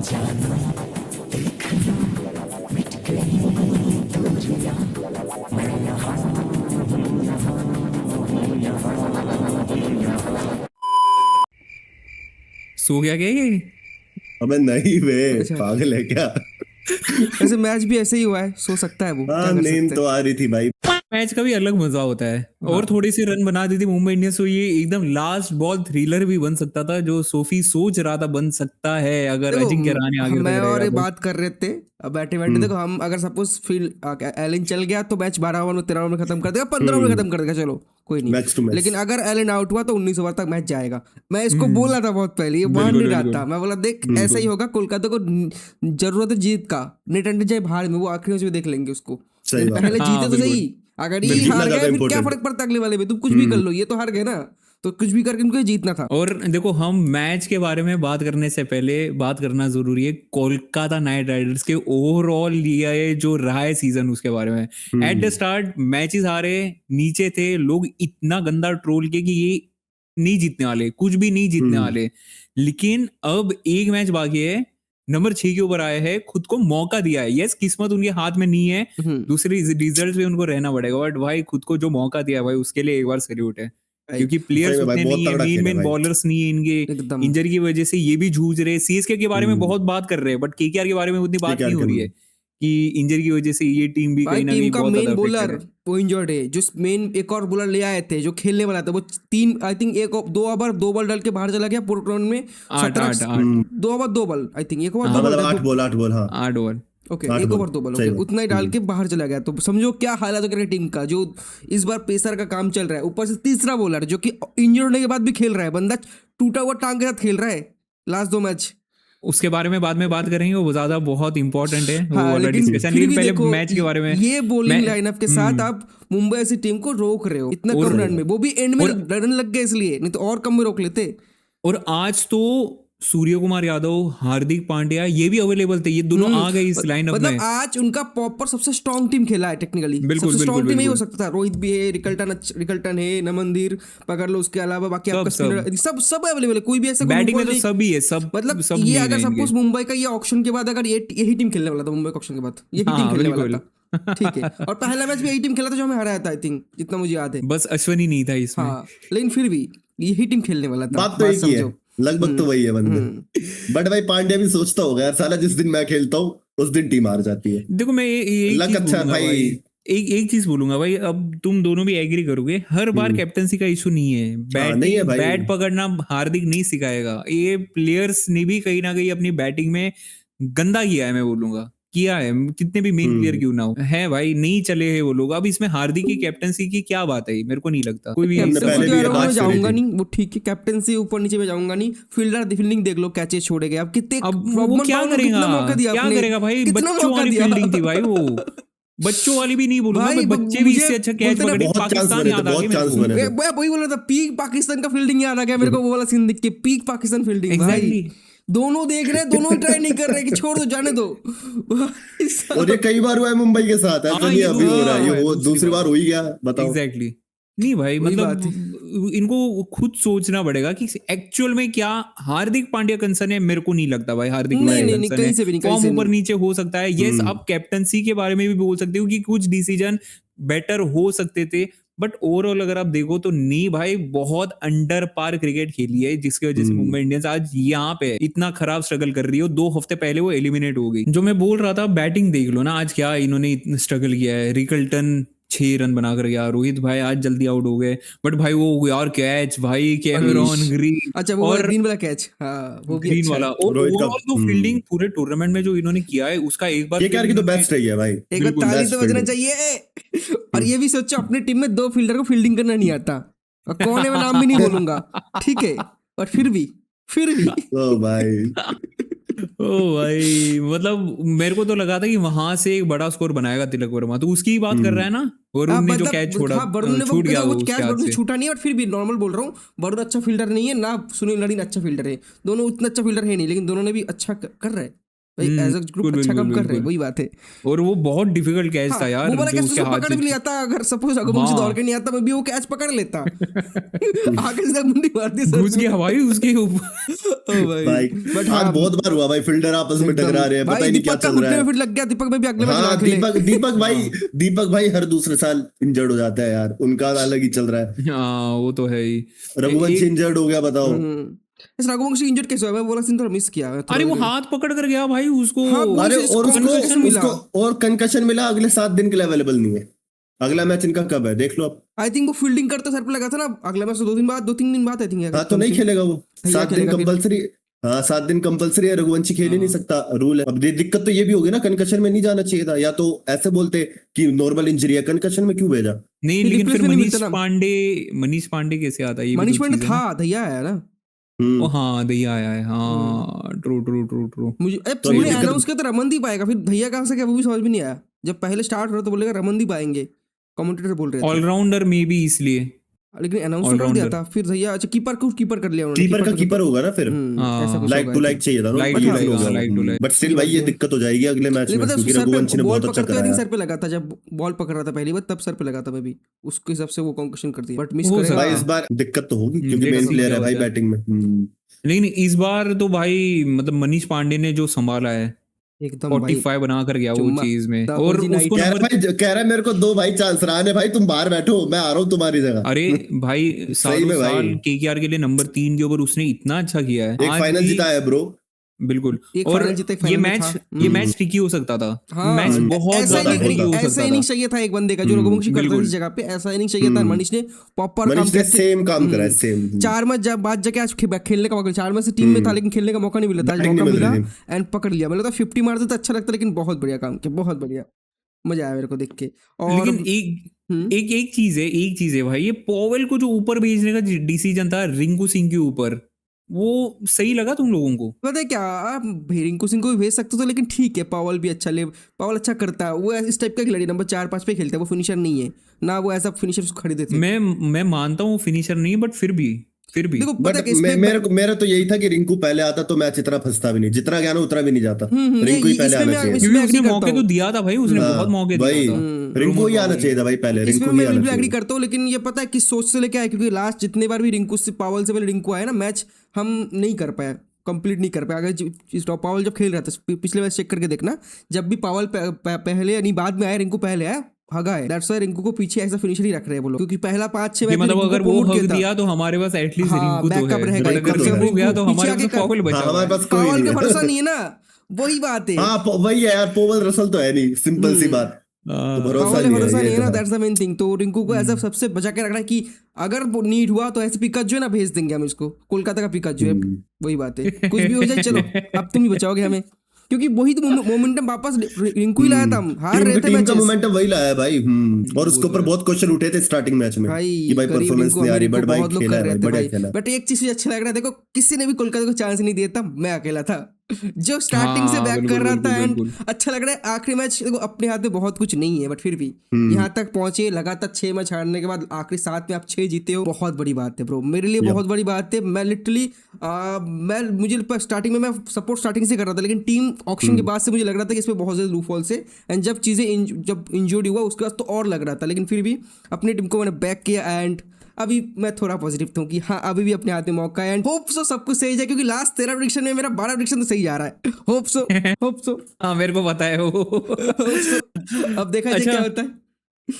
सो गया क्या ये? अबे नहीं बे, अच्छा। पागल है क्या? वैसे मैच भी ऐसे ही हुआ है, सो सकता है वो, क्या हाँ, कर नींद सकते तो हैं। आ रही थी भाई। मैच का भी अलग मजा होता है। और हाँ। थोड़ी सी रन बना दी थी मुंबई इंडियंस तो ये एकदम लास्ट बॉल थ्रिलर भी बन सकता था, जो सोफी सोच रहा था बन सकता है अगर देखो अजिंक्य रहाणे आगे मैं तक और रहेगा ये तो। बात कर रहे थे अब बैठे बैठे। देखो हम अगर सपोज फील्ड एलन चल गया तो मैच 12 ओवर में 13 ओवर में खत्म कर देगा, 15 ओवर में खत्म कर देगा, चलो कोई नहीं। Match to match. लेकिन अगर एलन आउट हुआ तो 19 ओवर तक मैच जाएगा। मैं इसको हम्म, बोला था बहुत पहले, ये मान बिल्कुल नहीं रहा बिल्कुल। था। मैं बोला देख ऐसा ही होगा, कोलकाता को जरूरत है जीत का, नेट अंडर जाए बाहर में, वो आखिरी मैच में देख लेंगे उसको। सही लेकिन बात पहले है। हाँ जीते तो बिल्कुल सही। अगर ये जीतना हार ज्यादा गए फिर क्या इंपॉर्टेंट। फर्क पड़ता है अगले वाले में, तुम कुछ भी कर लो, ये तो हार गए ना, तो कुछ भी करके इनको ये जीतना था। और देखो हम मैच के बारे में बात करने से पहले बात करना जरूरी है कोलकाता नाइट राइडर्स के ओवरऑल ये जो रहा है सीजन उसके बारे में। एट द स्टार्ट मैचेस हारे, नीचे थे लोग, इतना गंदा ट्रोल किए कि ये नहीं जीतने वाले, कुछ भी नहीं जीतने वाले। लेकिन अब एक मैच बाकी है, नंबर 6 के ऊपर आए हैं, खुद को मौका दिया है। यस किस्मत उनके हाथ में नहीं है, हम्म। दूसरी रिजल्ट भी उनको रहना पड़ेगा, बट भाई खुद को जो मौका दिया है भाई उसके लिए एक बार सैल्यूट है। क्योंकि सही प्लेयर्स में भाई उतने बहुत नहीं है, तगड़ा खेला मेन भाई। बॉलर्स नहीं है इनके, एकदम इंजरी की वजह से ये भी जूझ रहे हैं। सीएसके के बारे में बहुत बात कर रहे हैं बट केकेआर के बारे में उतनी बात नहीं केकेआर हो रही है कि इंजरी की वजह से ये टीम भी भाई, कहीं ना टीम कहीं का बहुत मेन ज्यादा बॉलर अफेक्टेड है। वो इंजर्ड है। जो मेन एक और बॉलर ले आए थे जो खेलने वाला था, वो 3 आई थिंक 1 ओवर 2 बॉल डाल के बाहर चला गया पूरे टूर्नामेंट में। आठ 17 आठ आठ 2 over 2 ball, I think 1 over 2 हाँ बॉल मतलब था, 8 बॉल हाँ। 8 over. Okay 8 1 ball over 2 ball, सही ओके बात। उतना ही डाल के बाहर चला गया। तो समझो क्या हालात वगैरह टीम का, जो इस बार पेसर का काम चल रहा है। ऊपर से तीसरा बॉलर जो कि इंजर्ड होने के बाद भी खेल रहा है, बंदा टूटा हुआ टांग के साथ खेल रहा है लास्ट 2 मैच। उसके बारे में बाद में बात करेंगे, वो ज्यादा बहुत इंपॉर्टेंट है वो हाँ वाला लेकिन डिस्कशन। फिर लेकिन भी पहले देखो मैच के बारे में ये मैं बॉलिंग लाइनअप के साथ आप मुंबई ऐसी टीम को रोक रहे हो इतना और कम रन में, वो भी एंड में और रन लग गए इसलिए, नहीं तो और कम में रोक लेते। और आज तो सूर्य कुमार यादव, हार्दिक पांड्या ये भी अवेलेबल थे, ये दोनों आ गए इस लाइनअप मतलब में। आज उनका प्रॉपर सबसे स्ट्रॉन्ग टीम खेला है टेक्निकली, बिल्कुल सबसे बिल्कुल स्ट्रॉन्ग टीम यही हो बिल्कुल। सकता है। रोहित भी है, रिकल्टन है, नमनदीर पकड़ लो, उसके अलावा बाकी सब आपका सब स्पिनर सब सब अवेलेबल है, कोई भी ऐसा कोई बैटिंग में loophole तो नहीं। सभी है, सब मतलब सब ये मेन अगर है इनके। सपोज मुंबई का ये ऑक्शन के बाद अगर ये यही टीम खेलने वाला था, मुंबई के ऑक्शन के बाद यही टीम हाँ खेलने वाला बिल्कुल। था, ठीक है। और पहला मैच भी यही टीम खेला था जो हमें हराया था, आई थिंक जितना मुझे याद है। बस अश्वनी नहीं था इसमें। हाँ लेकिन फिर भी यही टीम खेलने वाला था, बात तो बात एक ही है, समझो। लगभग तो वही है बंदे। बट भाई पांड्या भी सोचता होगा यार, साला जिस दिन मैं खेलता हूँ उस दिन टीम हार जाती है। देखो मैं एक लक चीज अच्छा है बोलूंगा भाई। भाई, एक चीज बोलूंगा भाई, अब तुम दोनों भी एग्री करोगे, हर बार कैप्टंसी का इशू नहीं है। हाँ नहीं है बैटिंग भाई। बैट पकड़ना हार्दिक नहीं सिखाएगा, ये प्लेयर्स ने भी कहीं ना कहीं अपनी बैटिंग में गंदा किया है, मैं बोलूंगा किया है, कितने भी मेन प्लेयर क्यों ना हो है भाई, नहीं चले हैं वो लोग। अब इसमें हार्दिक की कैप्टनसी की क्या बात है, मेरे को नहीं लगता कोई भी हमने कैप्टनसी पहले के भी ये बारे में बात मैं करी जाऊंगा थी। नहीं, वो ठीक है, कैप्टनसी ऊपर नीचे में जाऊंगा नहीं। फील्डिंग देख लो, कैचेस छोड़े गए। अब कितने अब वो रॉबर्ट क्या पाउल को करेगा, कितना मौका दिया क्या आपने, करेगा भाई, कितना बच्चों मौका वाली दिया। फील्डिंग थी भाई वो, बच्चों वाली भी नहीं बोलूंगा भाई मैं, बच्चे भी मुझे इससे अच्छा कैच बोलते ना, पकड़े। बहुत चांस पाकिस्तान बने थे, याद आ गई बहुत मेरे चांस को। बने थे। मैं वही बोल रहा था, पीक पाकिस्तान का फील्डिंग याद आ गया मेरे को, वो वाला सीन देख के, पीक पाकिस्तान फील्डिंग भाई। एग्जैक्टली। दोनों देख रहे हैं, दोनों ट्राई नहीं कर रहे कि छोड़ दो, जाने दो। भाई और ये साहब। कई बार हुआ है मुंबई के साथ, ऐसा हाँ नहीं ये अभी हो दूसरी रहा बार है, हुआ ये है, हो दूसरी दूसरी बार। बार हो ही गया, बताओ। एग्जैक्टली नहीं भाई, वही मतलब बात है। इनको खुद सोचना पड़ेगा कि एक्चुअल में क्या हार्दिक पांड्या कंसर्न है। मेरे को नहीं लगता भाई हार्दिक नहीं पांड्या नहीं नहीं, कंसर्न है, कहीं से भी नहीं, कहीं फॉर्म से ऊपर नहीं। नीचे हो सकता है। यस आप कैप्टनसी के बारे में भी बोल सकते हो कि कुछ डिसीजन बेटर हो सकते थे, बट ओवरऑल अगर आप देखो तो नहीं भाई, बहुत अंडर पार क्रिकेट खेली है, जिसकी वजह से मुंबई इंडियंस आज यहाँ पे है, इतना खराब स्ट्रगल कर रही है। 2 हफ्ते पहले वो एलिमिनेट हो गई। जो मैं बोल रहा था, बैटिंग देख लो ना आज, क्या इन्होंने स्ट्रगल किया है। रिकल्टन 6 रन बनाकर गया, रोहित भाई आज जल्दी आउट हो गए, बट भाई वो यार कैच भाई, कैमरॉन ग्रीन अच्छा वो वाला और ग्रीन वाला कैच, हाँ वो भी ग्रीन अच्छा वाला, है। और रोहित का ओवरऑल जो फील्डिंग पूरे टूर्नामेंट में जो इन्होंने किया है उसका एक बार केकेआर की तो बेस्ट रही है भाई। एक बार बिल्कुल ताली बेस्ट तो बजना फील्डिंग। चाहिए। और ये भी सोचो, अपनी टीम में 2 फील्डर को फील्डिंग करना नहीं आता, और कौन है मैं नाम भी नहीं बोलूंगा, ठीक है, और फिर भी ओ भाई ओ भाई, मतलब मेरे को तो लगा था कि वहां से एक बड़ा स्कोर बनाएगा तिलक वर्मा, तो उसकी ही बात कर रहा है ना। वरुण ने जो कैच छोड़ा, हाँ वरुण ने छूट गया वो वो उसके कैच हाथ वरुण से से। छूटा नहीं, और फिर भी नॉर्मल बोल रहा हूँ, वरुण अच्छा फील्डर नहीं है ना, सुनील नरीन अच्छा फील्डर है, दोनों उतना अच्छा फील्डर है नहीं, लेकिन दोनों ने भी अच्छा कर रहे हैं। भाई एज अ ग्रुप बिल्कुल, अच्छा काम बिल्कुल, कर रहे हैं, बिल्कुल। वही बात है। और वो बहुत डिफिकल्ट कैच हाँ, था यार, वो वाला जो कैच उसके उसको हाथ पकड़ से भी नहीं आता, अगर सपोज रघुवंशी हाँ। दौड़ के नहीं आता मैं भी वो कैच पकड़ लेता। आगे सीधा मुंडी मार दी सर घुस में। गया भाई उसके ऊपर। ओ भाई भाई बट आज हाँ बहुत बार हुआ भाई, फील्डर आपस में एकदम टकरा रहे हैं, पता भाई ही नहीं क्या दीपक का चल रहा घुटने में है। फिर लग गया, दीपक में भी अगले मैच लगा हाँ खेले। दीपक भाई हर दूसरे साल इंजर्ड हो जाता है यार, उनका अलग ही चल रहा है। हाँ वो तो है ही। रघुवंशी इंजर्ड हो गया, बताओ। इस रघुवंशी इंजर्ड कैसे हुआ? मैं बोला सीन थोड़ा मिस किया मैं अरे वो थोड़ा। हाथ पकड़ कर गया भाई उसको। हाँ वही अरे से और उसको कंकशन मिला। और कंकशन मिला, अगले 7 दिन के लिए अवेलेबल नहीं है। अगला मैच इनका कब है देख लो आप। आई थिंक वो फील्डिंग करते सर पे लगा था ना, अगला मैच तो 2-3 दिन बाद आई थिंक। हाँ तो नहीं खेलेगा वो, भैया 7 दिन खेलेगा फिर। कंपलसरी। हाँ 7 दिन कंपलसरी है, रघुवंशी खेल ही नहीं सकता, रूल है। अब दिक्कत तो ये भी होगी ना, कंकशन में नहीं जाना चाहिए था, या तो ऐसे बोलते कि नॉर्मल इंजरी है, कंकशन में क्यों भेजा। नहीं फिर लेकिन फिर रिप्लेसमेंट नहीं मिलता ना। मनीष पांडे कैसे आता है, ये भी मनीष तो पांडे चीज है था, ना। दहिया आया ना। ओ हम्म हाँ दहिया आया है, हाँ ट्रू ट्रू ट्रू ट्रू। मुझे तो ये उन्होंने दिक्कत। अनाउंस किया था रमनदीप आएगा, फिर भैया कहाँ से क्या वो भी समझ में नहीं आया। जब पहले स्टार्ट हो रहा तो बोलेगा रमनदीप आएंगे, कमेंटेटर बोल रहे थे। ऑलराउंडर में भी इसलिए लेकिन अनाउंस तो कर दिया ऑलराउंडर। था फिर भैया। अच्छा कीपर को कीपर कर लिया उन्होंने। कीपर का कीपर होगा ना फिर, ऐसा कुछ लाइक होगा टू I लाइक think। चाहिए था ना, लाइक ये टू हाँ, लाइक, हो हाँ गया। Like to like. But still भाई ये दिक्कत हो जाएगी अगले मैच लेकिन में, पता है क्योंकि सर पे रघुवंशी ने बॉल बहुत अच्छा पकड़ते हुए कराया। सर पे लगा था, जब बॉल पकड़ रहा था पहली बार तब सर पे लगा था मैं भी, उसके हिसाब से वो कंकशन कर दिया। बट मिस हो करेगा। सकता भाई है। इस बार दिक्कत तो होगी, क्योंकि लेट्स मेन सी प्लेयर क्या है भाई होता है। बैटिंग में। लेकिन इस बार तो भाई मतलब मनीष पांडे ने जो संभाला है, एकदम भाई 45 बना कर गया वो चुम्मा चीज में, द और ओजी नाइट। उसको नंबर। कह रहा है मेरे को 2 भाई चांस रहा भाई, तुम बाहर बैठो, मैं आ रहा हूँ तुम्हारी जगह। अरे भाई सही सालों में भाई, साल केकेआर के लिए नंबर 3 के ऊपर उसने इतना अच्छा किया है एक आज फाइनल भी। जीता है ब्रो। बिल्कुल। एक और फाइनल जीता, एक ये फाइनल में था। मैच ये मैच ट्रिकी हो सकता था, हाँ मैच बहुत ऐसा ज्यादा ट्रिकी हो ऐसा सकता था। इनिंग चाहिए था एक बंदे का जो रघुवंशी करता था बिल्कुल। इस जगह पे, ऐसा इनिंग चाहिए था। मनीष ने प्रॉपर काम मनीष ने किया। सेम काम करा है, सेम। 4 मैच जब बाद जाके आज खेलने का मौका, 4 मैच से टीम में था लेकिन खेलने का मौका नहीं मिला था, आज बैटिंग मौका नहीं मिल मिला रही थी। एंड पकड़ लिया। मतलब 50 मारते तो अच्छा लगता, लेकिन बहुत बढ़िया काम किया, बहुत बढ़िया, मजा आया मेरे को देख के। और लेकिन एक चीज है भाई, ये पॉवेल को जो ऊपर भेजने का डिसीजन था रिंकू सिंह के ऊपर, वो सही लगा तुम लोगों को? पता है क्या, आप रिंकू सिंह को भी भेज सकते हो, लेकिन ठीक है पावल भी अच्छा ले, पावल अच्छा करता है, वो इस टाइप का खिलाड़ी नंबर 4-5 पे खेलता है, वो फिनिशर नहीं है ना, वो ऐसा फिनिशर खरीदे थे। मैं मानता हूँ फिनिशर नहीं, बट फिर भी देखो पता बट है कि इसमें मेरा तो यही था कि रिंकू पहले आता तो मैच इतना फंसता भी नहीं, जितना गया ना उतना भी नहीं जाता। रिंकू ही पहले आना चाहिए। क्योंकि agree उसने करता मौके हूँ। तो दिया था भाई, उसने बहुत मौके भाई दिया था। रिंकू ही आना चाहिए था भाई, पहले इसमें रिंकू ही मैं आना बिल्कुल एग्री चाहिए। करता हूँ, लेकिन ये पता है किस सोच से लेके आया, क्योंकि लास्ट जितने बार भी रिंकू से पावल से पहले रिंकू आया ना मैच, हम नहीं कर पाए, कंप्लीट नहीं कर पाया। अगर पावल जब खेल रहा था पिछले मैच चेक करके देखना, जब भी पावल पहले यानी बाद में आया, रिंकू पहले आया, हगा है। दैट्स व्हाई रिंकू को पीछे ऐसा फिनिशर ही रख रहे हैं वो लोग, क्योंकि पहला 5-6 मैच मतलब अगर वो हक दिया तो हमारे पास एटलीस्ट रिंकू तो बैकअप है, रहेगा, बट अगर रिंकू गया तो हमारे पास पावेल बचा हाँ, हुआ हमारे है। पास कोई पावल नहीं का है। भरोसा नहीं है ना, वही बात है। हाँ वही है यार, पोवल रसल तो है नहीं, सिंपल सी बात। तो भरोसा पावल नहीं भरोसा है, नहीं ये है ना, तो है। That's the main thing. तो रिंकू को ऐसा सबसे बचा के रखना है कि अगर नीड हुआ तो ऐसे पिकाच जो है ना भेज देंगे हम इसको, कोलकाता का पिकाच जो है, वही बात है। कुछ भी हो जाए चलो अब तुम ही बचाओगे हमें, क्योंकि वही तो मोमेंटम वापस रिंकू ही लाया था, हम हार रहे थे टीम का मैचेस। मोमेंटम वही लाया है भाई। और उसके ऊपर बहुत क्वेश्चन उठे थे स्टार्टिंग मैच में कि भाई गरीब परफॉर्मेंस रिंकू नहीं आ रही, अमीर बट को भाई बहुत लोग खेला कर है रहे भाई, थे बढ़िया भाई। खेला। बट एक चीज अच्छा लग रहा है, देखो किसी ने भी कोलकाता को चांस नहीं दिया था, मैं अकेला था जो स्टार्टिंग से हाँ, बैक बिल्कुल, कर रहा था। बिल्कुल, एंड बिल्कुल। अच्छा लग रहा है, आखिरी मैच देखो अपने हाथ में बहुत कुछ नहीं है, बट फिर भी यहाँ तक पहुंचे, लगातार 6 मैच हारने के बाद आखिरी 7 में आप 6 जीते हो, बहुत बड़ी बात है ब्रो, मेरे लिए बहुत बड़ी बात है। मैं लिटरली मुझे स्टार्टिंग में मैं सपोर्ट स्टार्टिंग से कर रहा था, लेकिन टीम ऑक्शन के बाद से मुझे लग रहा था कि इसमें बहुत ज्यादा लूपहोल से, एंड जब चीजें जब इंजर्ड हुआ उसके बाद तो और लग रहा था, लेकिन फिर भी अपनी टीम को मैंने बैक किया। एंड अभी मैं थोड़ा पॉजिटिव था कि हाँ अभी भी अपने हाथ में मौका है, एंड होप सो सब कुछ सही जाए, क्योंकि लास्ट 13 प्रेडिक्शन में मेरा 12 प्रेडिक्शन तो सही आ रहा है। होप सो हाँ मेरे को पता है वो। अब देखा जाए अच्छा, क्या होता है।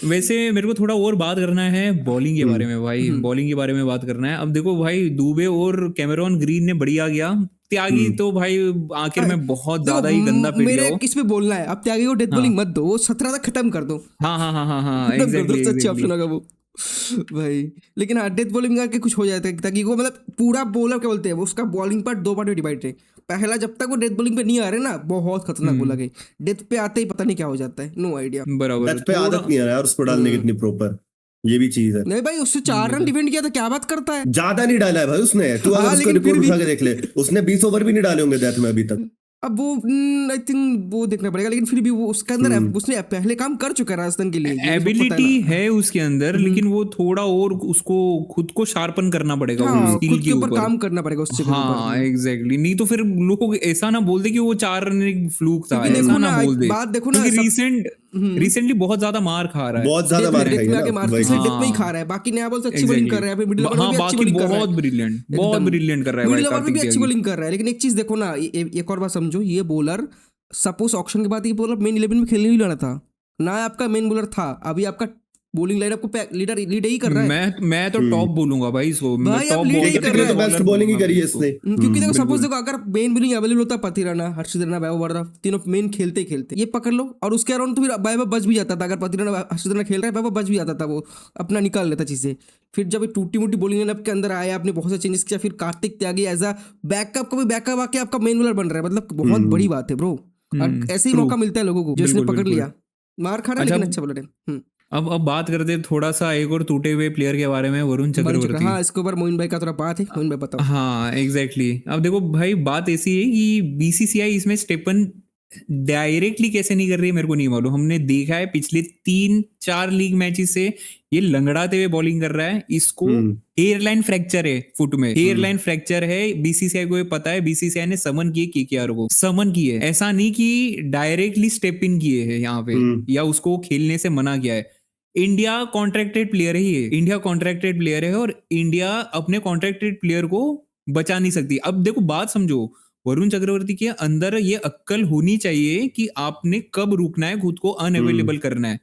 वैसे मेरे को थोड़ा और बात करना है बॉलिंग के बारे में भाई, बॉलिंग के बारे में बात करना है। अब देखो भाई दुबे और कैमेरॉन ग्रीन ने बढ़िया गया, त्यागी तो भाई आखिर में बहुत ज्यादा ही गंदा पिट गया मेरे वो। किस पे बोलना है, अब त्यागी को डेथ बॉलिंग मत दो, वो 17 तक खत्म कर दो, हाँ हाँ हाँ हाँ हाँ खत्म कर दो, एग्जैक्टली सबसे अच्छा ऑप्शन होगा वो भाई। लेकिन हाँ डेथ बॉलिंग करके कुछ हो जाता है, ताकि वो मतलब पूरा बॉलर क्या बोलते हैं वो, उसका बॉलिंग पार्ट 2 पार्ट में डिवाइड है। पहला जब तक वो डेथ बॉलिंग पे नहीं आ रहे ना, बहुत खतरनाक बॉलर है, डेथ पे आते ही पता नहीं क्या हो जाता है, नो आइडिया। बराबर। डेथ पे आदत नहीं है यार उसको डालने की इतनी प्रॉपर, ये भी चीज है। नहीं भाई उससे 4 रन डिफेंड किया था, क्या बात करता है। ज्यादा नहीं डाला है भाई उसने, तू अगर हाँ, उसको लेकिन फिर रिपोर्ट भी- उठा के देख ले, उसने 20 ओवर भी नहीं डाले होंगे डेथ में अभी तक। अब वो आई थिंक वो देखना पड़ेगा, लेकिन फिर भी वो उसके अंदर उसने पहले काम कर चुका है राजस्थान के लिए, ये सबको पता है एबिलिटी ना। है उसके अंदर, लेकिन वो थोड़ा और उसको खुद को शार्पन करना पड़ेगा वो हाँ, स्किल खुद के के ऊपर ऊपर। काम करना पड़ेगा उस जगह के ऊपर। हाँ एग्जैक्टली, नहीं तो फिर लोग ऐसा ना बोल दे कि वो 4 रन एक फ्लूक था, क्योंकि ऐसा देखो ना ना, बोल एक दे, बात देखो ना, क्योंकि सब रिसेंटली बहुत ज्यादा मार खा रहा है। बहुत ज्यादा डेथ में मार डेथ खाई में है आके ना, मार, वही सिर्फ चीज। डेथ में ही हाँ खा रहा है, बाकी नया बॉल से अच्छी बॉलिंग एग्जैक्टली, कर रहा है, फिर मिडिल ओवर में हाँ भी अच्छी बाकी बॉलिंग कर रहा है बहुत ब्रिलियंट, बहुत एकदम, ब्रिलियंट कर रहा है भाई मिडिल ओवर में कार्तिक भी अच्छी त्यागी। बॉलिंग कर रहा है। लेकिन एक चीज देखो ना, एक और बात समझो, ये बॉलर सपोज ऑक्शन के बाद ये बॉलर मेन 11 में खेलने नहीं लगा था ना, आपका मेन बॉलर था, अभी आपका बॉलिंग लाइन आपको लीड ही कर रहा है मैं तो टॉप बोलूंगा भाई इसको, भाई, आप टॉप लीड ही बॉलर कर क्रिकेट रहा में है। तो बेस्ट बॉलर बॉलिंग ही बोलूंगा करी मैं है इसको। इसने। क्योंकि देखो सपोज बिल्कुल। देखो, अगर मेन बॉलिंग अवेलेबल होता पति राणा, हर्षित राणा, वैभव वर्मा, तीनों मेन खेलते ही खेलते, ये पकड़ लो, और उसके अराउंड तो फिर वैभव बच भी जाता था। अगर पति राणा हर्षित राणा खेल रहा है, वैभव बच भी जाता था, वो अपना निकाल लेता चीजें। फिर जब टूटी मोटी बॉलिंग लाइनअप के अंदर आया, आपने बहुत से चेंजेस किया, फिर Kartik Tyagi as a backup का भी बैकअप आके आपका मेन बॉलर बन रहा है, मतलब बहुत बड़ी बात है ब्रो। और ऐसे ही ट्रू, मौका मिलता है लोगों को, जिसने बिल्कुल पकड़ बिल्कुल। लिया, मार खा रहा है अच्छा, लेकिन अच्छा बॉलर है। अब बात करते हैं थोड़ा सा एक और टूटे हुए प्लेयर के बारे में, वरुण बन चुका है। चक्रवर्ती। हाँ, इसके ऊपर मोइन भाई का थोड़ा बात है, मोइन भाई बताओ। हाँ एग्जैक्टली, अब देखो भाई बात ऐसी है कि बीसीसीआई इसमें स्टेपन डायरेक्टली कैसे नहीं कर रही है मेरे को नहीं मालूम। हमने देखा है पिछले 3-4 लीग मैचेस से ये लंगड़ाते हुए बॉलिंग कर रहा है, इसको एयरलाइन फ्रैक्चर है, फुट में एयरलाइन फ्रैक्चर है। बीसीसीआई को ये पता है, बीसीसीआई ने समन किए केकेआर को, समन किए, ऐसा नहीं कि डायरेक्टली स्टेप इन किए हैं यहाँ पे या उसको खेलने से मना किया है। इंडिया कॉन्ट्रैक्टेड प्लेयर है, ये इंडिया कॉन्ट्रैक्टेड प्लेयर है और इंडिया अपने कॉन्ट्रैक्टेड प्लेयर को बचा नहीं सकती। अब देखो बात समझो, वरुण चक्रवर्ती के अंदर ये अक्कल होनी चाहिए कि आपने कब रुकना है, खुद को अनअवेलेबल करना है,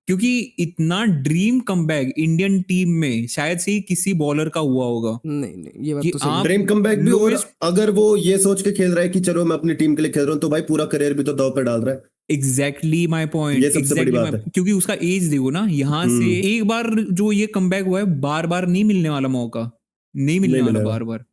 क्योंकि इतना ड्रीम कमबैक इंडियन टीम में शायद से ही किसी बॉलर का हुआ होगा नहीं नहीं, ये बात कि तो सही है। आप ड्रीम कमबैक भी, और लोएस्ट, अगर वो ये सोच के खेल रहा है कि चलो मैं अपनी टीम के लिए खेल रहा हूँ, तो भाई पूरा करियर भी तो दांव पे डाल रहा है। एग्जैक्टली माय पॉइंट, ये सबसे बड़ी बात है। क्योंकि उसका एज देखो ना, यहाँ से एक बार जो ये कमबैक हुआ है, बार बार नहीं मिलने वाला मौका, नहीं मिलने नहीं वाला मिलेगा। बार बार।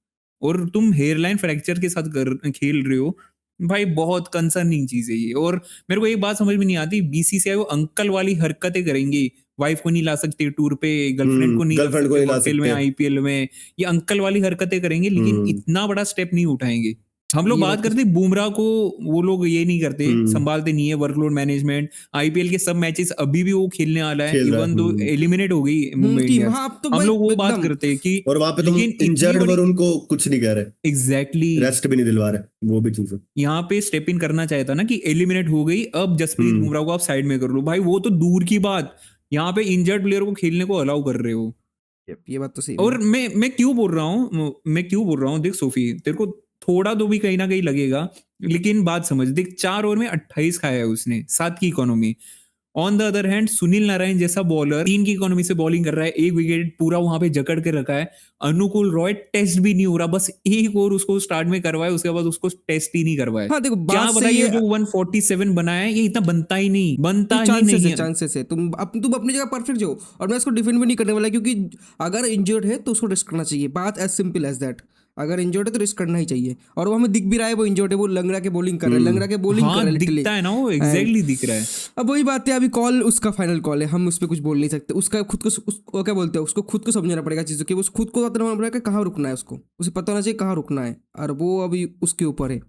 और तुम हेयरलाइन फ्रैक्चर के साथ खेल रहे हो भाई, बहुत कंसर्निंग चीज है ये। और मेरे को एक बात समझ में नहीं आती, बीसीसीआई वो अंकल वाली हरकतें करेंगी, वाइफ को नहीं ला सकते टूर पे, गर्लफ्रेंड को नहीं ला गर्लफ्रेंड को सकते नहीं ला कॉकटेल में, सकते। आईपीएल में, ये अंकल वाली हरकतें करेंगे, लेकिन इतना बड़ा स्टेप नहीं उठाएंगे। हम लोग ये बात बात तो करते बुमराह को, वो लोग ये नहीं करते, संभालते नहीं है, वर्कलोड मैनेजमेंट, आईपीएल के सब मैचेस अभी भी वो खेलने वाला है, खेल रहा है। इवन दो एलिमिनेट हो गई मुंबई टीम, इंडियंस। हाँ, अब तो हम भाई लोग वो बात एकदम। करते हैं कि और वहां पे तुम लेकिन इतनी इंजर्ड बड़ी, वरुण को कुछ नहीं कह रहे, एग्जैक्टली रेस्ट भी नहीं दिलवा रहे, वो भी चीज है। यहाँ पे स्टेप इन करना चाहता ना कि एलिमिनेट हो गई, अब जसप्रीत बुमराह को आप साइड में कर लो भाई, वो तो दूर की बात, यहाँ पे इंजर्ड प्लेयर को खेलने को अलाउ कर रहे हो। ये बात तो सही है। और मैं क्यों बोल रहा हूँ, देख सोफी, तेरे को थोड़ा तो भी कहीं ना कहीं लगेगा, लेकिन बात समझ, देख 4 ओवर में 28 खाया है उसने, 7 की economy. On the other hand Sunil Narayan जैसा बॉलर 3 की इकोनॉमी से बॉलिंग कर रहा है, 1 विकेट पूरा वहां पे जकड़ के रखा है। अनुकूल रॉय टेस्ट भी नहीं हो रहा, बस एक और उसको स्टार्ट में करवाए, उसके बाद उसको टेस्ट ही नहीं करवाए। हाँ देखो, क्या बात सही बताइए, है। जो 147 बनाया है, ये इतना बनता ही नहीं, बनता ही चांसेस नहीं है, है। चांसेस है, तुम अपनी जगह परफेक्ट हो, और मैं इसको डिफेंड भी नहीं करने वाला, क्योंकि अगर इंजर्ड है तो उसको रिस्क करना चाहिए, बात एज सिंपल एज दैट। अगर इंजर्ड है तो रिस्क करना ही चाहिए, और वो हमें दिख भी रहा है, वो इंजर्ड है, वो लंगड़ा के बॉलिंग कर रहा है, लंगड़ा के बॉलिंग कर हाँ रहा है दिखता है ना, वो एग्जैक्टली दिख रहा है। अब वही बात है, अभी कॉल उसका फाइनल कॉल है, हम उस पर कुछ बोल नहीं सकते, उसका खुद को उसको क्या बोलते हैं, उसको खुद को समझना पड़ेगा चीज़ों की, वो खुद को पता होना पड़ेगा कहाँ रुकना है, उसको उसे पता होना चाहिए कहाँ रुकना है, और वो अभी उसके ऊपर है।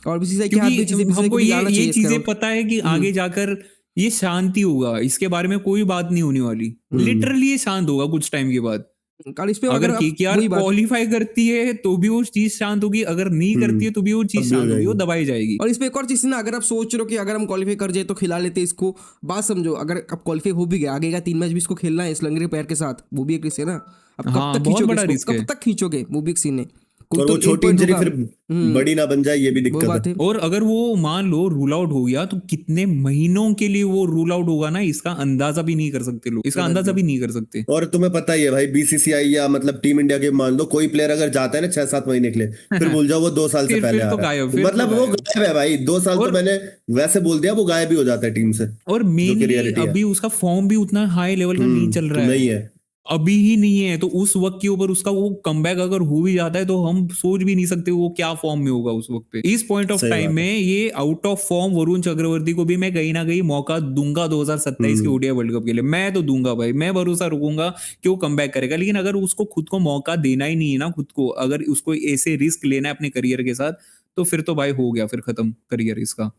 और बीसीसीआई के हाथ में चीज़ें, क्योंकि हमको जाना ये चाहिए इसके चीजें around। पता है कि आगे जाकर ये शांति होगा, इसके बारे में कोई बात नहीं होने वाली, लिटरली ये शांत होगा कुछ टाइम के बाद। और इस पे अगर आप केकेआर वही बात, क्वालिफाई करती है तो भी वो चीज शांत होगी, अगर नहीं करती है तो भी वो तब चीज भी हो शांत होगी, वो जाएगी। दबाई जाएगी। और इस पे एक और चीज़ ना, अगर आप सोच रहे हो कि अगर हम क्वालिफाई कर जाए तो खिला लेते इसको, बात समझो, अगर अब क्वालिफाई हो भी गया, आगे का 3 मैच भी इसको खेलना है इस लंगड़े पैर के साथ, वो भी एक रिस्क है ना। अब हाँ, कब तक बहुत खींचोगे बड़ा इसको, रिस्क कब है। तक खींचोगे, वो भी एक सीन है। कोई और तो वो एक छोटी पॉइंट इंजरी होगा। फिर बड़ी ना बन जाए, ये भी वो दिक्कत बात है। है। और अगर वो मान लो रूल आउट हो गया तो कितने महीनों के लिए वो रूल आउट होगा ना, इसका अंदाजा भी नहीं कर सकते लोग, इसका अंदाजा भी नहीं कर सकते। और तुम्हें पता ही है भाई, बीसीसीआई या मतलब टीम इंडिया के मान लो कोई प्लेयर अगर जाता है ना 6-7 महीने के लिए, फिर भूल जाओ वो 2 साल से फिर पहले आ तो रहा गायब, है, फिर तो मतलब वो गायब। गायब है भाई। 2 साल तो और मैंने वैसे बोल दिया, वो गायब ही हो जाता है टीम से, और जो कि मेनली रियलिटी है। अभी उसका फॉर्म भी उतना हाई लेवल का नहीं चल रहा है, नहीं है। अभी ही नहीं है, तो उस वक्त के ऊपर उसका वो कमबैक अगर हो भी जाता है तो हम सोच भी नहीं सकते वो क्या फॉर्म में होगा उस वक्त पे। इस पॉइंट ऑफ सही टाइम बात है। में ये out of form Varun Chakravarthy को भी मैं कहीं ना कहीं मौका दूंगा 2027 के ओडीआई वर्ल्ड कप के लिए, मैं तो दूंगा भाई, मैं भरोसा रखूंगा कि वो कमबैक करेगा। लेकिन अगर उसको खुद को मौका देना ही नहीं है ना, खुद को अगर उसको ऐसे रिस्क लेना है अपने करियर के साथ, तो फिर तो भाई हो गया, फिर खत्म करियर इसका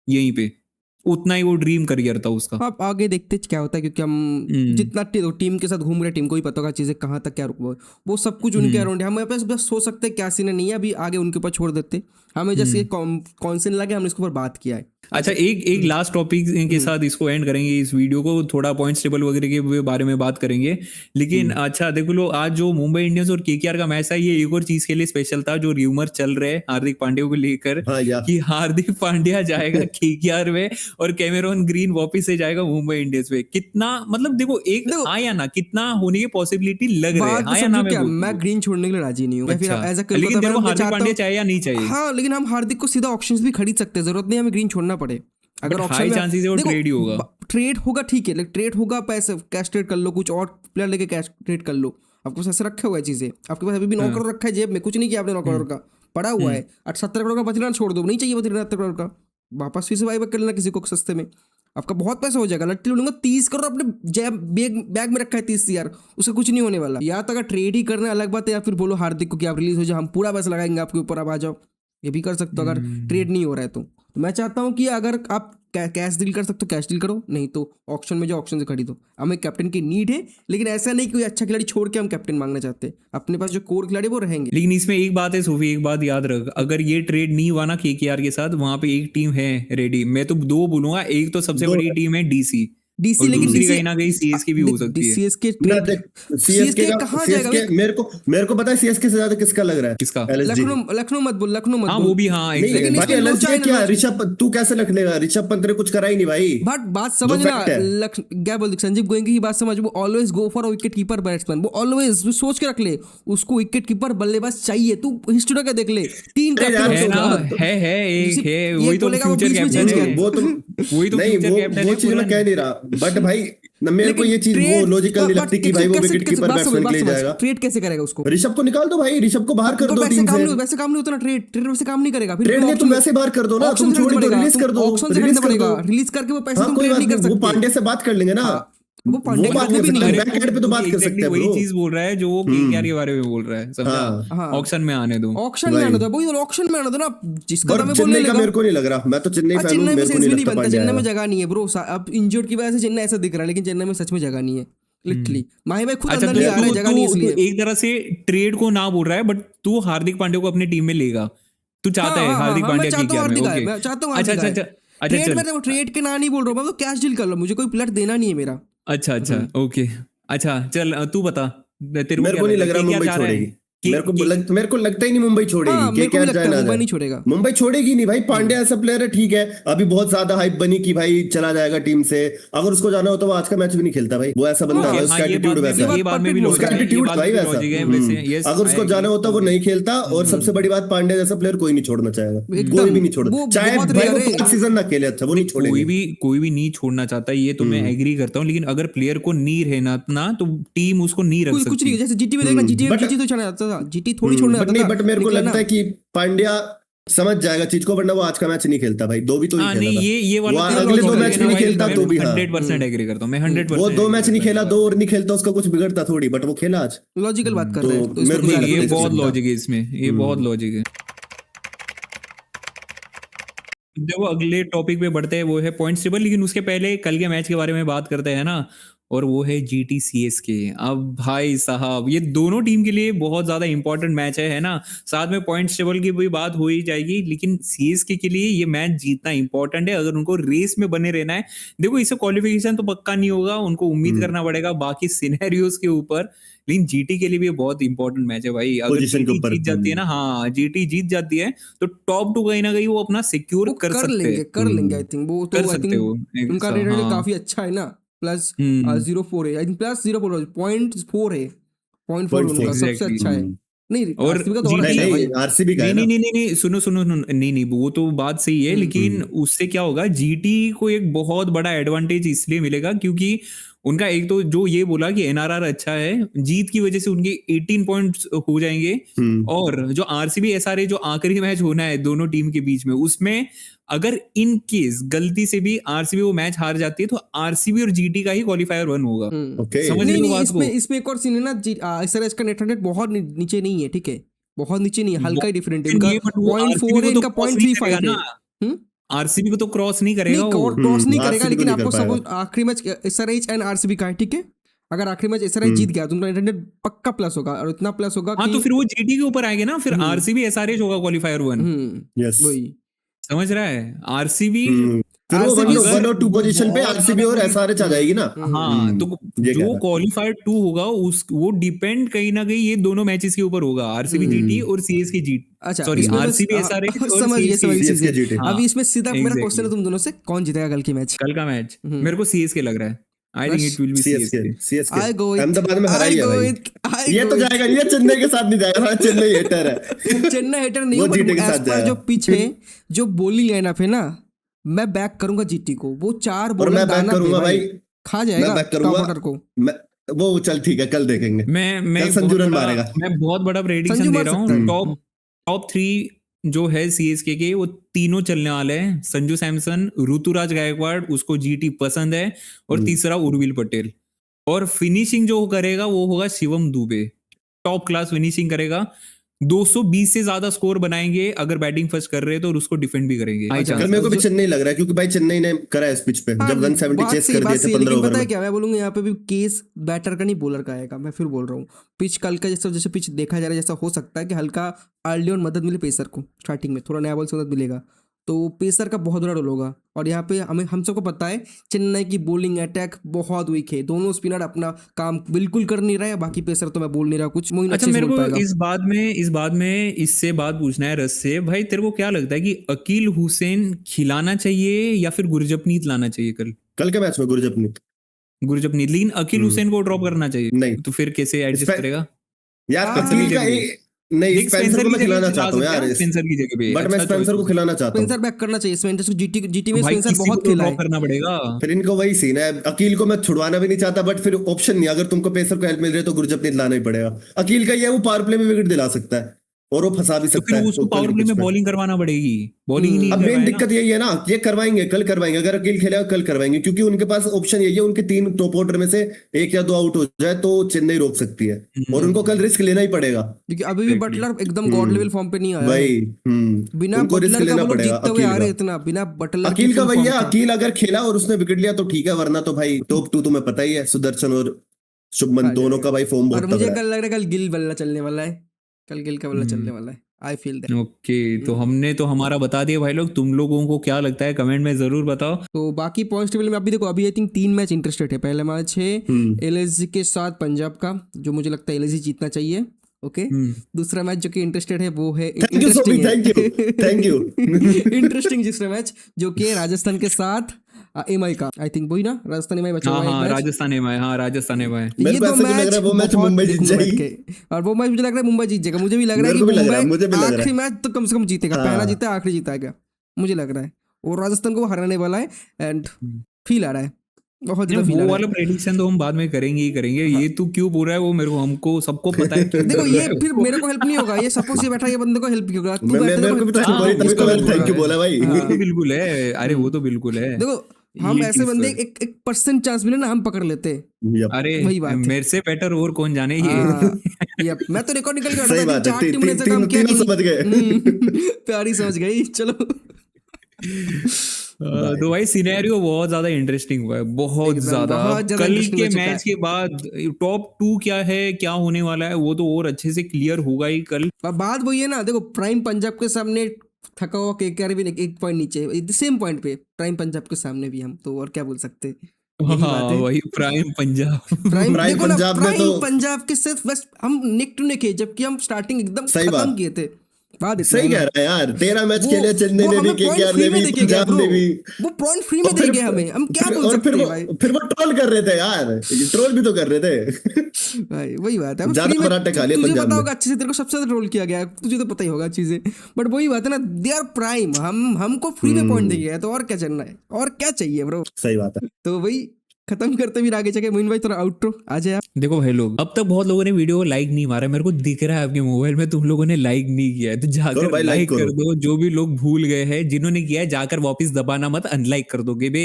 यहीं पे। उतना ही वो ड्रीम करियर था उसका। आप आगे देखते क्या होता है, क्योंकि हम हम्म, जितना टीम के साथ घूम रहे, टीम को ही पता होगा चीजें कहाँ तक क्या रुक, वो सब कुछ उनके अराउंड है। हम बस सोच सकते हैं क्या सीन है, नहीं है, अभी आगे उनके ऊपर छोड़ देते। हमें जैसे ये कौन सीन लगे, हमने इसके ऊपर बात किया है। अच्छा, एक लास्ट टॉपिक के साथ इसको एंड करेंगे इस वीडियो को, थोड़ा पॉइंट्स टेबल वगैरह के बारे में बात करेंगे। लेकिन अच्छा देखो लो, आज जो मुंबई इंडियंस और केकेआर का मैच था, ये एक और चीज के लिए स्पेशल था, जो र्यूमर चल रहे हैं हार्दिक पांड्या को लेकर हाँ या कि हार्दिक पांड्या जाएगा केकेआर में और कैमेरॉन ग्रीन वापस से जाएगा मुंबई इंडियंस में। कितना मतलब देखो, एक देखो, हाँ या ना, कितना होने की पॉसिबिलिटी लग रही है, बात हाँ या समझो ना? क्या, मैं मैं ग्रीन छोड़ने के लिए राजी नहीं हूँ, या फिर अच्छा, एज अ लेकिन तेरे को हार्दिक चाहता पांड्या हूँ। चाहिए या नहीं चाहिए? हाँ, लेकिन हम हार्दिक को सीधा ऑप्शंस भी खरीद सकते हैं, जरूरत नहीं हमें ग्रीन छोड़ना पड़े। अगर बट ऑप्शन हाई में चांसेस है वो ट्रेड ही होगा। ट्रेड होगा, ठीक है, लेकिन ट्रेड होगा, पैसे कैश ट्रेड कर लो, कुछ और प्लेयर लेके कैश ट्रेड कर लो। आपके पास ऐसे रखे हुए हैं चीजें, आपके पास अभी भी 9 करोड़ रखा है जेब में, कुछ नहीं किया आपने 9 करोड़ का, पड़ा हुआ है। 70 करोड़ का बचना छोड़ दो, नहीं चाहिए 70 करोड़ का, वापस फिर से बाई बैक कर लेना किसी को सस्ते में, आपका बहुत पैसा हो जाएगा। लट्टी लूंगा 30 करोड़ अपने जेब बैग में रखा है, 30 यार, उसका कुछ नहीं होने वाला। या तो अगर ट्रेड ही करना अलग बात है, या फिर बोलो हार्दिक को कि आप रिलीज हो जाओ, हम पूरा पैसा लगाएंगे आपके ऊपर, आप आ जाओ, ये भी कर सकते हो अगर ट्रेड नहीं हो रहा है तो। मैं चाहता हूँ कि अगर आप कैश डील कर सकते हो कैश डील करो, नहीं तो ऑक्शन में जाओ, ऑक्शन से खरीदो। हमें कैप्टन की नीड है, लेकिन ऐसा नहीं कि कोई अच्छा खिलाड़ी छोड़ के हम कैप्टन मांगना चाहते हैं, अपने पास जो कोर खिलाड़ी वो रहेंगे। लेकिन इसमें एक बात है सोफी, एक बात याद रख, अगर ये ट्रेड नहीं हुआ ना केकेआर के साथ, वहां पे एक टीम है रेडी, मैं तो दो बोलूंगा, एक तो सबसे दो बड़ी टीम है डीसी, डीसी, और लेकिन दूसरी डीसी कहीं ना कहीं सीएसके भी हो सकती है। सीएसके ना ट्रेड, देख, सीएसके कहाँ जाएगा भाई? सीएसके मेरे को पता है सीएसके से ज्यादा किसका लग रहा है, किसका? एलएसजी। लखनऊ मत बोल, लखनऊ मत हाँ बोल। वो भी, हाँ नहीं लेकिन भाई, इसमें एलएसजी लोचा है क्या ना, ऋषभ, तू कैसे रख लेगा? ऋषभ पंत ने कुछ करा ही नहीं भाई। बट बात जो समझना, fact है। क्या बोलते संजीव गोयंके की बात समझ, वो always go for wicket keeper batsman, वो ऑलवेज सोच के रख ले, उसको विकेट कीपर बल्लेबाज चाहिए। तू हिस्ट्री का देख ले, 3 अरे यार, कैप्टन है ना, होगा, है एक है, ये वही तो बोलेगा वो फ्यूचर बीच में कैप्टन चेंज है, किया। वो तो वही तो नहीं, फ्यूचर कैप्टन वो है चीज मैं कह नहीं रहा, बट भाई मेरे को ये चीज वो लॉजिकल नहीं लगती कि भाई वो विकेट कीपर बैट्समैन के लिए जाएगा। ट्रेड कैसे करेगा उसको? ऋषभ को निकाल दो भाई, ऋषभ को बाहर कर दो वैसे टीम काम से। नहीं, वैसे काम नहीं होता ना, ट्रेड वैसे काम नहीं करेगा। फिर ट्रेड नहीं, तुम वैसे बाहर कर दो ना, तुम छोड़ दो, रिलीज कर दो, ऑक्शन से रिलीज खरीदना कर दो। पड़ेगा, रिलीज करके वो पैसे हाँ तुम कोई ट्रेड बात नहीं कर नहीं, वो सकते। पांडे से बात कर लेंगे ना, वो पांडे वो के बात हाथ में कर भी सकते नहीं हैं, है। बैक एंड पे तो बात कर सकते हैं वही ब्रो। चीज बोल रहा है जो वो केकेआर के बारे में बोल रहा है, समझा? हाँ। ऑक्शन में आने दो। ऑक्शन में आने दो, वही ऑक्शन में आने दो ना, जिसका और दाम है बोलने चेन्नई का लगा। मेरे को नहीं लग रहा, मैं तो चेन्नई फैन हूं, चेन्नई में मेरे को सेंस नहीं भी नहीं लगता बनता, पांड्या चेन्नई में आएगा। जगह नहीं है ब्रो। अब इंजर्ड की वजह से चेन्नई ऐसा दिख रहा है, लेकिन चेन्नई में सच में जगह नहीं है, लिटरली। माही भाई खुद अच्छा, अंदर नहीं आ रहा है, जगह नहीं तू इसलिए। एक तरह से ट्रेड को ना बोल रहा है, बट तू हार्दिक पांड्या को अपनी टीम में लेगा, तू चाहता है हार्दिक मैं पांड्या चाहता हूँ केकेआर में? हार्दिक आए, ओके, मैं चाहता हूँ अच्छा हार्दिक अच्छा आए। अच्छा अच्छा, ट्रेड चल, में ट्रेड के ना नहीं बोल रहा हूँ मैं, तो कैश डील कर लो, मुझे कोई प्लेयर देना नहीं है मेरा। अच्छा अच्छा, ओके, अच्छा चल, तू बता, तेरे को मेरे क्या को नहीं लग लग रहा रहा है, मुंबई चाह रहा है छोड़ेगी, मेरे को लगता ही नहीं मुंबई छोड़ेगी, हाँ, मेरे को भी केकेआर लगता जाए है ना मुंबई जाए। नहीं छोड़ेगा। मुंबई छोड़ेगी नहीं भाई, पांड्या ऐसा प्लेयर है, ठीक है, अभी बहुत ज्यादा हाइप बनी कि भाई चला जाएगा टीम से, अगर उसको जाना होता वो आज का मैच भी नहीं खेलता भाई, वो ऐसा बंदा है, उसका एटीट्यूड वैसा है, ये बात में भी उसका लॉजिक है, ये एटीट्यूड बात भाई में भी वैसा। लॉजिक है वैसे, यस, अगर उसको जाना होता वो नहीं खेलता, और सबसे बड़ी बात, पांड्या जैसा प्लेयर कोई नहीं छोड़ना चाहेगा, कोई भी नहीं छोड़ना, वो चाहे बहुत भाई वो rare है। 5 सीजन ना खेले, अच्छा वो नहीं छोड़ेंगे। कोई भी नहीं छोड़ना चाहता, ये तो मैं एग्री करता हूँ, लेकिन अगर प्लेयर को नहीं रहना ना, तो टीम उसको नहीं रख कुछ नहीं, सकती। जैसे जीटी में देखना, जीटी but- तो छोड़ना जाता था, जीटी थोड़ी छोड़ना बट जाता नहीं, था, बट मेरे को निकला लगता ना। है कि पांड्या समझ जाएगा चीज को, वरना वो आज का मैच नहीं खेलता भाई, 2 भी तो हाँ नहीं नहीं, खेला ये था, वाला वो तो अगले 2 logical मैच है भी ना नहीं भाई, खेलता मैं तो भी। हाँ 100% एग्री करता हूँ, मैं 100% वो 2 मैच नहीं agree खेला, करता 2 और नहीं खेलता, उसका कुछ बिगड़ता थोड़ी, बट वो खेला आज। लॉजिकल बात कर तो रहे हैं, तो इसमें मेरे को कुछ नहीं हूँ। ये लगता बहुत इसमें। लॉजिक है इसमें, ये बहुत लॉजिक है। देखो अगले टॉपिक पे बढ़ते हैं, वो है पॉइंट्स टेबल, लेकिन उसके पहले कल के मैच के बारे में बात करते हैं ना, और वो है जीटी सीएसके। अब भाई साहब, ये दोनों टीम के लिए बहुत ज्यादा इंपॉर्टेंट मैच है ना, साथ में पॉइंट्स टेबल की भी बात हो ही जाएगी, लेकिन सीएसके के लिए ये मैच जीतना इंपॉर्टेंट है अगर उनको रेस में बने रहना है। देखो इससे क्वालिफिकेशन तो पक्का नहीं होगा, उनको उम्मीद करना पड़ेगा बाकी सिनेरियोज के ऊपर, लेकिन जीटी के लिए भी बहुत इंपॉर्टेंट मैच है भाई। अगर पोजीशन के जीटी ऊपर जीत जाती है ना, हाँ जीटी जीत जाती है, तो टॉप 2 कहीं ना कहीं वो अपना सिक्योर वो कर सकते हैं, कर लेंगे आई थिंक, वो तो कर आई सकते थिंक हो उनका रेट हाँ। काफी अच्छा है ना, प्लस हम्म 0.4 है आई थिंक, प्लस 0.4 0.4 है, 0.4 उनका 0.4 सबसे एग्जैक्टली। अच्छा है। नहीं और आरसीबी का तो और जीटी अच्छा है भाई। नहीं आरसीबी का है नहीं ना। नहीं नहीं नहीं, सुनो सुनो सुनो, नहीं नहीं वो तो बात सही है, लेकिन उससे क्या होगा, जीटी को एक बहुत बड़ा एडवांटेज इसलिए मिलेगा क्योंकि उनका एक तो जो ये बोला कि एनआरआर अच्छा है, जीत की वजह से उनके 18 पॉइंट्स हो जाएंगे, और जो आरसीबी एसआरए जो आखिरी मैच होना है दोनों टीम के बीच में, उसमें अगर इन केस गलती से भी आरसीबी वो मैच हार जाती है, तो आरसीबी और जीटी का ही क्वालिफायर 1 होगा। ओके समझ नहीं रहे हो नहीं, बात को? इसमें एक और सीन है ना, एसआरएच का नेट रन रेट बहुत नीचे नहीं है, ठीक है, बहुत नीचे नहीं है, हल्का ही डिफरेंट है लेकिन इनका। ये बट वो 0.4 आरसीबी है, को तो इनका क्रॉस नहीं 0.35 करेगा है। ना, आरसीबी को तो क्रॉस नहीं करेगा नहीं वो। क्रॉस नहीं करेगा, आरसीबी को लेकिन नहीं आपको कर पाएगा। सपोज आखिरी मैच एसआरएच एंड आरसीबी का है, ठीक है, अगर आखिरी मैच एसआरएच जीत गया तो उनका 900 पक्का प्लस होगा, और इतना प्लस होगा हाँ कि तो फिर वो जीटी के ऊपर आएंगे ना, फिर आरसीबी एसआरएच होगा क्वालिफायर 1, यस। वही समझ रहा है? आरसीबी फिर वो आरसीबी वन और टू वो पोजीशन पे बहुत आरसीबी ज्यादा और एसआरएच आ जाएगी ना। हाँ तो ये कह जो रहा। क्वालिफायर 2 होगा उस वो डिपेंड कहीं ना कहीं ये दोनों मैचेस के ऊपर होगा, आरसीबी जीटी और सीएसके जीटी, अच्छा सॉरी इसमें बस आरसीबी एसआरएच और समझ गए सीएसके। CSK GT. चीजें। हाँ अभी इसमें सीधा मेरा क्वेश्चन है एग्जैक्टली, तुम दोनों से, कौन जीतेगा कल की मैच? कल का मैच मेरे को सीएसके लग रहा है, आई थिंक बस it will be CSK CSK. CSK I go with Ahmedabad में हरा आई ही है गो भाई। विथ आई ये गो तो विथ जाएगा, ये चेन्नई के साथ नहीं जाएगा, हाँ, चेन्नई हेटर है। चेन्नई हेटर नहीं वो हूँ, जीटी बट के एज साथ पर जो जाएगा। पिच है, जो बॉलिंग लाइनअप है ना, मैं बैक करूंगा जीटी को। वो 4 और बॉलर मैं बैक दाना पे करूंगा भाई भाई, खा मैं जाएगा बैक टॉप करूंगा। ऑर्डर को। मैं वो चल ठीक है, कल देखेंगे। मैं कल संजू रन मारेगा। मैं बहुत बड़ा संजू प्रेडिक्शन दे मार रहा सकता हूँ, है। टॉप टॉप 3 जो है सीएसके के वो तीनों चलने वाले हैं। संजू सैमसन, ऋतुराज गायकवाड़, उसको जीटी पसंद है, और तीसरा उर्विल पटेल। और फिनिशिंग जो करेगा वो होगा Shivam Dubey, top class finishing करेगा, 220 से ज्यादा स्कोर बनाएंगे अगर बैटिंग फर्स्ट कर रहे हैं तो, और उसको डिफेंड भी करेंगे, हाई अच्छा, कल चांस। मेरे को भी जो- चेन्नई लग रहा है, क्योंकि भाई चेन्नई ने करा है इस पिच पे, हाँ, जब 170 बात चेस सही, कर बात दिए थे सही है, 15 लेकिन ओवर पता है में। क्या मैं बोलूंगा, यहाँ पे भी केस बैटर का नहीं बॉलर का आएगा। मैं फिर बोल रहा हूँ, पिच कल का जैसा जैसे पिच देखा जा रहा है, जैसा हो सकता है कि हल्का अर्ली ऑन मदद मिले पेसर को, स्टार्टिंग में थोड़ा नया बॉल से मदद मिलेगा, तो पेसर का बहुत बड़ा रोल होगा। और यहाँ पे हम सबको पता है चेन्नई की बॉलिंग अटैक बहुत वीक है, दोनों स्पिनर अपना काम बिल्कुल कर नहीं रहा है, बाकी पेसर तो मैं बोल नहीं रहा कुछ, मोइन अच्छा अच्छे से मेरे बोल को पाएगा। इस बात में इससे बात पूछना है रस से, भाई तेरे को क्या लगता है कि अकील हुसैन खिलाना चाहिए या फिर गुरजपनीत लाना चाहिए कल? कल के मैच में गुरजपनीत गुरजपनीत, लेकिन अकील हुसैन को ड्रॉप करना चाहिए, नहीं। तो फिर कैसे एडजस्ट करेगा? यार हाँ, अकील का एक नहीं, देख स्पेंसर को मैं की जगह खिलाना ला चाहता हूँ सकते यार, हैं स्पेंसर की जगह पे, बट मैं अच्छा चॉइस स्पेंसर को खिलाना चाहता हूँ। स्पेंसर बैक करना चाहिए, स्पेंसर को जीटी में भाई, स्पेंसर किसी को बहुत तो खेला ड्रॉप है। करना पड़ेगा। फिर इनको वही सीन है, अकील को मैं छुड़वाना भी नहीं चाहता, बट फिर ऑप्शन नहीं, अगर तुमको पेसर को हेल्प मिल रही है तो गुरजपनीत लाना ही पड़ेगा। अकील का ये है, वो पावर प्ले में विकेट दिला सकता है और वो फंसा भी तो सकता फिर है, उसको तो कल पावर की प्ले पिच में पे। बॉलिंग करवाना पड़ेगी, बॉलिंग ही नहीं अब मेन करवाए ना। दिक्कत यही है ना, ये करवाएंगे, कल करवाएंगे, अगर अकील खेलेगा कल करवाएंगे, क्योंकि उनके पास ऑप्शन यही है, उनके 3 टॉप ऑर्डर में से 1 या 2 आउट हो जाए तो चेन्नई रोक सकती है, और उनको कल रिस्क लेना ही पड़ेगा। क्योंकि अभी भी Exactly. बटलर एकदम गॉड लेवल फॉर्म पे नहीं आया है। वही बिना उनको रिस्क बटलर का लेना वो लोग पड़ेगा जीतते हुए अकील आ रहे का। हैं इतना, बिना बटलर की अकील का फुल भैया, फॉर्म था। अकील अगर खेला और उसने विकेट लिया तो ठीक है, वरना तो भाई टॉप 2 तुम्हें पता ही है, सुदर्शन और शुभमन आ दोनों जाएगा। का भाई फॉर्म और बहुत मुझे तगड़ा कल है। लग रहा है कल गिल बल्ला चलने वाला है, कल गिल का बल्ला चलने वाला है, आई फील दैट। ओके, तो हमने तो हमारा बता दिया भाई लोग, तुम लोगों को क्या लगता है कमेंट में जरूर बताओ। तो बाकी पॉइंट्स टेबल में अभी देखो, अभी आई थिंक 3 मैच इंटरेस्टेड है। पहला मैच है एलएसजी के साथ पंजाब का, जो मुझे लगता है एलएसजी जीतना चाहिए। ओके, दूसरा मैच जो कि इंटरेस्टेड है वो है थैंक यू सोमी, थैंक यू इंटरेस्टिंग दूसरा मैच जो कि है राजस्थान के साथ एमआई का, आई थिंक वही ना, राजस्थान एमआई बचा हुआ है एक हाँ मैच। राजस्थान एम आई, हाँ राजस्थान एम आई। तो मेरे ये को दो ऐसा भी लग मैच रहा है वो मैच बहुत मुंबई जीत देखूंगा बैठ जाएगी। के, और वो मैच मुझे लग रहा है मुंबई जीत जाएगा। मुझे भी लग रहा है मेरे कि को भी लग रहा है, मुंबई मुझे भी लग रहा है। आखिरी मैच तो कम से कम जीतेगा, हाँ। पहला जीता आखिरी जीतेगा, मुझे लग रहा है। और राजस्थान को हराने वाला है, एंड फील आ रहा है, बहुत ज्यादा फील आ वो रहा वाला है। प्रेडिक्शन तो हम बाद में करेंगे ही करेंगे, ये तू क्यों बोल रहा है वो मेरे को, हमको सबको पता है क्यों देखो बोल रहा ये है फिर वो। मेरे को हेल्प नहीं होगा, ये सपोज ये बैठा ये बंदे को हेल्प क्यों होगा, तू मैं- बैठा मेरे को भी तो देखो, वही तभी उसको तो help थैंक यू होगा। बोला भाई। वो तो बिल्कुल है, अरे वो तो बिल्कुल है। देखो हम ये ऐसे चीज बंदे तो- एक परसेंट चांस मिले ना, हम पकड़ लेते हैं। यप, अरे वही बात है। मेरे से बेटर और कौन जाने ये। हाँ, यप, मैं तो रिकॉर्ड निकल के सही बात है, 4 टीमों ने ऐसा काम किया कि तीनों समझ गए। प्यारी समझ गई, चलो। तो भाई सिनेरियो बहुत ज्यादा इंटरेस्टिंग हुआ है, बहुत एकदम ज्यादा। बहुत ज्यादा कल interesting के हो चुका मैच है। के बाद टॉप 2 क्या है, क्या होने वाला है, वो तो और अच्छे से क्लियर होगा ही कल। पर बात वही है ना, देखो प्राइम पंजाब के सामने थका हुआ केकेआर भी एक पॉइंट नीचे, सेम पॉइंट पे प्राइम पंजाब के सामने भी हम, तो और क्या बोल सकते हैं, यही हाँ बात है। वही प्राइम पंजाब। प्राइम प्राइम देखो ना, पंजाब में प्राइम तो- पंजाब के साथ बस हम नेक टू नेक है, जबकि हम स्टार्टिंग एकदम सही खत्म बात। किए थे। बात इतना सही है ना। कह रहा है यार, 13 मैच वो- खेले चेन्नई वो ने भी, हमें point केकेआर free ने में भी, देके गया पंजाब bro। ने भी। वो पॉइंट फ्री में और दे फिर- गए हमें, हम क्या बोल और सकते हैं भाई। फिर वो ट्रोल कर रहे थे यार, ट्रोल भी तो कर रहे थे। भाई वही बात है, हमें ज्यादा free में- पराठे खा लिए तुझे पंजाब पता में। होगा अच्छे से, तेरे को सबसे ज्यादा ट्रोल किया गया है, तुझे तो पता ही होगा चीजें, बट वही बात है ना, दे आर प्राइम, हमको फ्री में पॉइंट दे गया है, तो और क्या चलना है, और क्या चाहिए ब्रो। सही बात है। तो वही खत्म करते फिर आगे जाके मोइन भाई थोड़ा आउटरो आ जाए आप। देखो भाई लोग, अब तक बहुत लोगों ने वीडियो को लाइक नहीं मारा, मेरे को दिख रहा है आपके मोबाइल में तुम लोगों ने लाइक नहीं किया है, तो करो जाकर भाई, लाइक लाइक कर करो। दो। जो भी लोग भूल गए हैं, जिन्होंने किया है जाकर वापस दबाना मत, अनलाइक कर दोगे बे,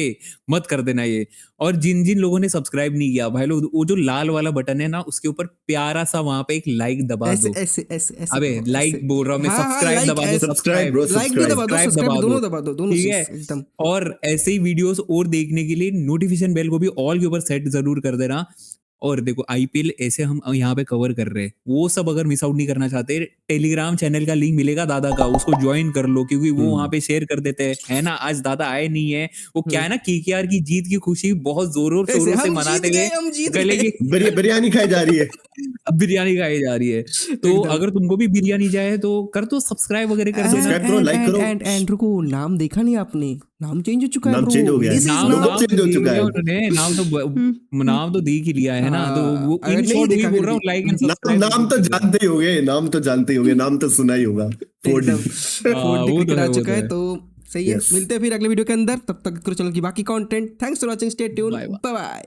मत कर देना ये। और जिन जिन लोगों ने सब्सक्राइब नहीं किया भाई लोग, वो जो लाल वाला बटन है ना, उसके ऊपर प्यारा सा वहां पे एक लाइक दबा ऐसे दो। ऐसे ऐसे ऐसे अबे करो, लाइक ऐसे। बोल रहा हूँ मैं, हाँ हाँ सब्सक्राइब लाइक दबा दो, ऐसे, सब्सक्राइब ब्रो, लाइक भी दबा दो, सब्सक्राइब। सब्सक्राइब दोनों दबा दो, दोनों ठीक चीज है। एकदम। और ऐसे ही वीडियोस और देखने के लिए नोटिफिकेशन बेल को भी ऑल के ऊपर सेट जरूर कर देना। और देखो आईपीएल ऐसे हम यहाँ पे कवर कर रहे हैं, वो सब अगर मिस आउट नहीं करना चाहते, टेलीग्राम चैनल का लिंक मिलेगा दादा का, उसको ज्वाइन कर लो, क्योंकि वो वहां पे शेयर कर देते हैं, है ना। आज दादा आए नहीं है, वो क्या है ना, केकेआर की जीत की खुशी बहुत जोरों ऐसे शोरों से हम मनाते जीत हुए गए, हम जीत गले गए। की बिरयानी खाई जा रही है। अब बिरयानी खाई जा रही है। तो एकदम। अगर तुमको भी बिरयानी जाए तो कर दो, सब्सक्राइब वगैरह कर देना। सब्सक्राइब करो, लाइक करो। एंड रुको, नाम देखा नहीं आपने, नाम चेंज हो चुका है नाम ब्रो, चेंज हो गया है। दिस इज नाम लोगो नाउ। नाम चेंज तो हो दे चुका दिया है। उन्होंने, नाम तो दे ही लिया है ना, तो वो अगर इन नहीं शॉर्ट वही देखा बोल फिर रहा हूँ, भी। लाइक एंड नाम सब्सक्राइब नाम तो जानते ही होगे, नाम तो जानते ही होगे, नाम तो सुना ही होगा। 4D। एकदम 4D वो तो क्रिकेट है, आ वो चुका तो है, है। तो सही है। Yes. मिलते हैं फिर अगले वीडियो के अंदर, तब तक करो चैनल की बाकी content. Thanks for watching, stay tune, bye bye. Bye bye.